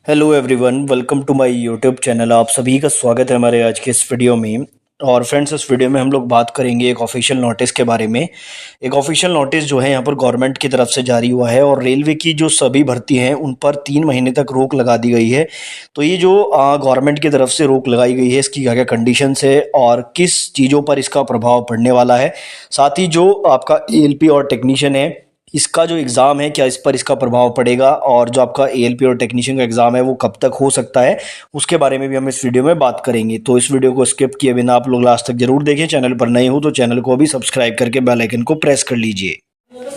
Hello everyone, welcome to my YouTube channel. आप सभी का स्वागत है हमारे आज के इस वीडियो में। और फ्रेंड्स, इस वीडियो में हम लोग बात करेंगे एक ऑफिशियल नोटिस के बारे में। एक ऑफिशियल नोटिस जो है यहाँ पर गवर्नमेंट की तरफ से जारी हुआ है और रेलवे की जो सभी भर्ती हैं उन पर 3 महीने तक रोक लगा दी गई है। तो ये जो गवर्नमेंट की तरफ से रोक लगाई गई है, इसकी क्या क्या कंडीशंस है और किस चीज़ों पर इसका प्रभाव पड़ने वाला है, साथ ही जो आपका एएलपी और टेक्नीशियन है इसका जो एग्ज़ाम है क्या इस पर इसका प्रभाव पड़ेगा, और जो आपका एएलपी और टेक्नीशियन का एग्ज़ाम है वो कब तक हो सकता है, उसके बारे में भी हम इस वीडियो में बात करेंगे। तो इस वीडियो को स्किप किए बिना आप लोग लास्ट तक जरूर देखें। चैनल पर नए हो तो चैनल को अभी सब्सक्राइब करके बेल आइकन को प्रेस कर लीजिए।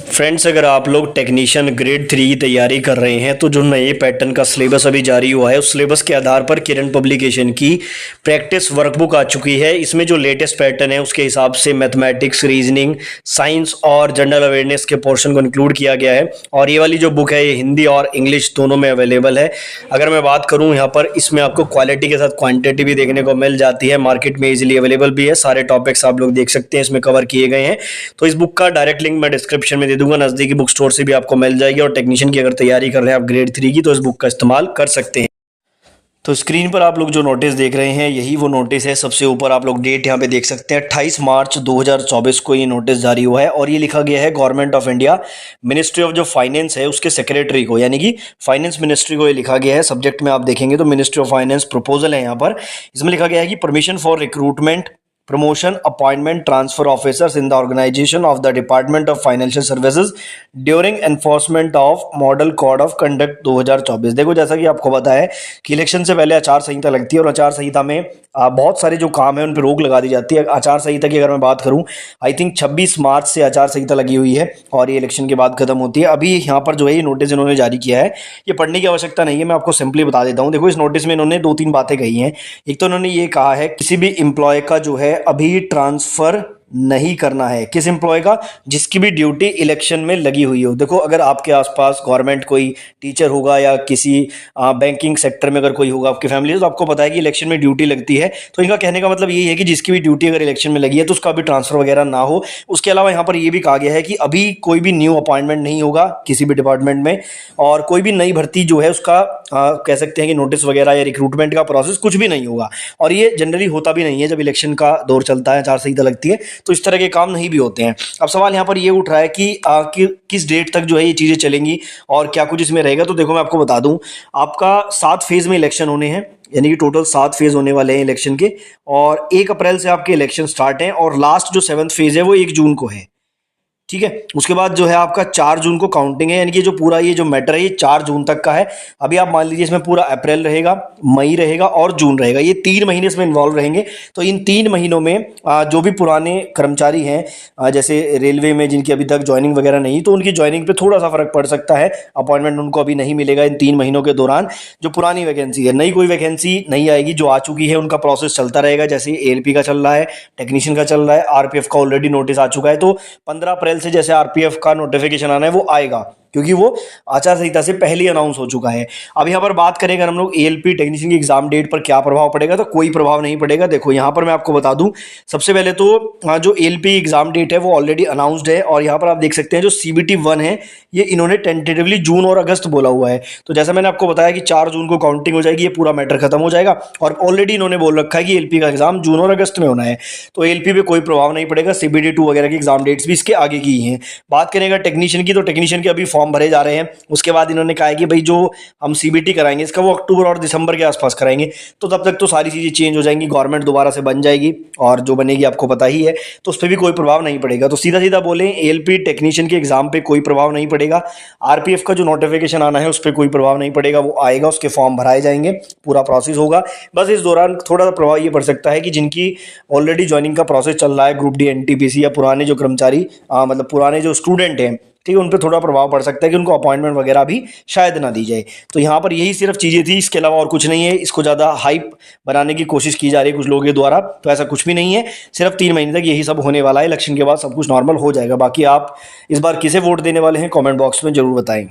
फ्रेंड्स, अगर आप लोग टेक्नीशियन ग्रेड 3 की तैयारी कर रहे हैं तो जो नए पैटर्न का सिलेबस अभी जारी हुआ है उस सिलेबस के आधार पर किरण पब्लिकेशन की प्रैक्टिस वर्कबुक आ चुकी है। इसमें जो लेटेस्ट पैटर्न है उसके हिसाब से मैथमेटिक्स, रीजनिंग, साइंस और जनरल अवेयरनेस के पोर्शन को इंक्लूड किया गया है। और ये वाली जो बुक है ये हिंदी और इंग्लिश दोनों में अवेलेबल है। अगर मैं बात करूँ यहाँ पर, इसमें आपको क्वालिटी के साथ क्वांटिटी भी देखने को मिल जाती है। मार्केट में इजीली अवेलेबल भी है। सारे टॉपिक्स आप लोग देख सकते हैं, इसमें कवर किए गए हैं। तो इस बुक का डायरेक्ट लिंक मैं डिस्क्रिप्शन में दे दूंगा, नजदीकी बुक स्टोर से भी आपको मिल जाएगी। और टेक्नीशियन की अगर तैयारी कर रहे हैं आप ग्रेड 3 की, तो इस बुक का इस्तेमाल कर सकते हैं। तो स्क्रीन पर आप लोग जो नोटिस देख रहे हैं यही वो नोटिस है। सबसे ऊपर आप लोग डेट यहाँ पे देख सकते हैं, 28 मार्च 2024 को ये नोटिस जारी हुआ है। और ये लिखा गया है government of India, ministry of जो फाइनेंस है उसके सेक्रेटरी को, यानी कि फाइनेंस मिनिस्ट्री को ये लिखा गया है। सब्जेक्ट में आप देखेंगे तो मिनिस्ट्री ऑफ फाइनेंस प्रपोजल है यहाँ पर। इसमें लिखा गया है कि permission for recruitment, promotion, appointment, transfer officers in the organization of the Department of Financial Services during enforcement of Model Code of Conduct 2024। देखो, जैसा कि आपको पता है कि इलेक्शन से पहले आचार संहिता लगती है और आचार संहिता में बहुत सारे जो काम है उन पर रोक लगा दी जाती है। आचार संहिता की अगर मैं बात करूं, आई थिंक 26 मार्च से आचार संहिता लगी हुई है और ये इलेक्शन के बाद खत्म होती है। अभी यहाँ पर जो है ये नोटिस इन्होंने जारी किया है, ये पढ़ने की आवश्यकता नहीं है, मैं आपको सिंपली बता देता हूँ। देखो, इस नोटिस में इन्होंने 2-3 बातें कही हैं। एक तो इन्होंने ये कहा है किसी भी एम्प्लॉय का जो है अभी ट्रांसफर नहीं करना है। किस एम्प्लॉय का? जिसकी भी ड्यूटी इलेक्शन में लगी हुई हो। देखो, अगर आपके आसपास गवर्नमेंट कोई टीचर होगा या किसी बैंकिंग सेक्टर में अगर कोई होगा आपकी फैमिली, तो आपको पता है कि इलेक्शन में ड्यूटी लगती है। तो इनका कहने का मतलब यही है कि जिसकी भी ड्यूटी अगर इलेक्शन में लगी है तो उसका भी ट्रांसफर वगैरह ना हो। उसके अलावा यहाँ पर यह भी कहा गया है कि अभी कोई भी न्यू अपॉइंटमेंट नहीं होगा किसी भी डिपार्टमेंट में, और कोई भी नई भर्ती जो है उसका कह सकते हैं कि नोटिस वगैरह या रिक्रूटमेंट का प्रोसेस कुछ भी नहीं होगा। और ये जनरली होता भी नहीं है जब इलेक्शन का दौर चलता है, आचार संहिता लगती है, तो इस तरह के काम नहीं भी होते हैं। अब सवाल यहाँ पर ये उठ रहा है कि किस डेट तक जो है ये चीज़ें चलेंगी और क्या कुछ इसमें रहेगा। तो देखो, मैं आपको बता दूं, आपका 7 फेज में इलेक्शन होने हैं, यानी कि टोटल 7 फेज होने वाले हैं इलेक्शन के। और 1 अप्रैल से आपके इलेक्शन स्टार्ट हैं और लास्ट जो 7th फेज है वो 1 जून को है। ठीक है, उसके बाद जो है आपका 4 जून को काउंटिंग है, यानी कि जो पूरा ये जो मैटर है ये 4 जून तक का है। अभी आप मान लीजिए इसमें पूरा अप्रैल रहेगा, मई रहेगा और जून रहेगा, ये 3 महीने इसमें इन्वॉल्व रहेंगे। तो इन 3 महीनों में जो भी पुराने कर्मचारी हैं जैसे रेलवे में जिनकी अभी तक ज्वाइनिंग वगैरह नहीं, तो उनकी ज्वाइनिंग पे थोड़ा सा फर्क पड़ सकता है। अपॉइंटमेंट उनको अभी नहीं मिलेगा इन 3 महीनों के दौरान। जो पुरानी वैकेंसी है, नई कोई वैकेंसी नहीं आएगी, जो आ चुकी है उनका प्रोसेस चलता रहेगा। जैसे एएलपी का चल रहा है, टेक्नीशियन का चल रहा है, आरपीएफ का ऑलरेडी नोटिस आ चुका है। तो 15 अप्रैल से जैसे आरपीएफ का नोटिफिकेशन आना है वो आएगा, क्योंकि वो आचार संहिता से पहले अनाउंस हो चुका है। अब यहाँ पर बात करें अगर हम लोग एएलपी टेक्नीशियन की एग्जाम डेट पर क्या प्रभाव पड़ेगा, तो कोई प्रभाव नहीं पड़ेगा। देखो, यहाँ पर मैं आपको बता दूं, सबसे पहले तो जो एएलपी एग्जाम डेट है वो ऑलरेडी अनाउंस्ड है। और यहाँ पर आप देख सकते हैं जो सीबीटी 1 है ये इन्होंने टेंटेटिवली जून और अगस्त बोला हुआ है। तो जैसा मैंने आपको बताया कि 4 जून को काउंटिंग हो जाएगी, ये पूरा मैटर खत्म हो जाएगा। और ऑलरेडी इन्होंने बोल रखा है कि एएलपी का एग्जाम जून और अगस्त में होना है, तो एएलपी पे कोई प्रभाव नहीं पड़ेगा। सीबीटी 2 वगैरह की एग्जाम डेट्स भी इसके आगे की हैं। बात करें अगर टेक्नीशियन की, तो टेक्नीशियन के अभी फॉर्म भरे जा रहे हैं। उसके बाद इन्होंने कहा है कि भाई जो हम सीबीटी कराएंगे इसका वो अक्टूबर और दिसंबर के आसपास कराएंगे। तो तब तक तो सारी चीज़ें चेंज हो जाएंगी, गवर्नमेंट दोबारा से बन जाएगी, और जो बनेगी आपको पता ही है, तो उस पर भी कोई प्रभाव नहीं पड़ेगा। तो सीधा सीधा बोले, एएलपी टेक्नीशियन के एग्जाम पे कोई प्रभाव नहीं पड़ेगा। आरपीएफ का जो नोटिफिकेशन आना है उस पर कोई प्रभाव नहीं पड़ेगा, वो आएगा, उसके फॉर्म भराए जाएंगे, पूरा प्रोसेस होगा। बस इस दौरान थोड़ा सा प्रभाव ये पड़ सकता है कि जिनकी ऑलरेडी ज्वाइनिंग का प्रोसेस चल रहा है, ग्रुप डी एनटीपीसी, या पुराने जो कर्मचारी मतलब पुराने जो स्टूडेंट हैं, ठीक है, उन पर थोड़ा प्रभाव पड़ सकता है कि उनको अपॉइंटमेंट वगैरह भी शायद ना दी जाए। तो यहाँ पर यही सिर्फ चीज़ें थी, इसके अलावा और कुछ नहीं है। इसको ज़्यादा हाइप बनाने की कोशिश की जा रही है कुछ लोगों के द्वारा, तो ऐसा कुछ भी नहीं है। सिर्फ 3 महीने तक यही सब होने वाला है, इलेक्शन के बाद सब कुछ नॉर्मल हो जाएगा। बाकी आप इस बार किसे वोट देने वाले हैं कमेंट बॉक्स में ज़रूर बताएं।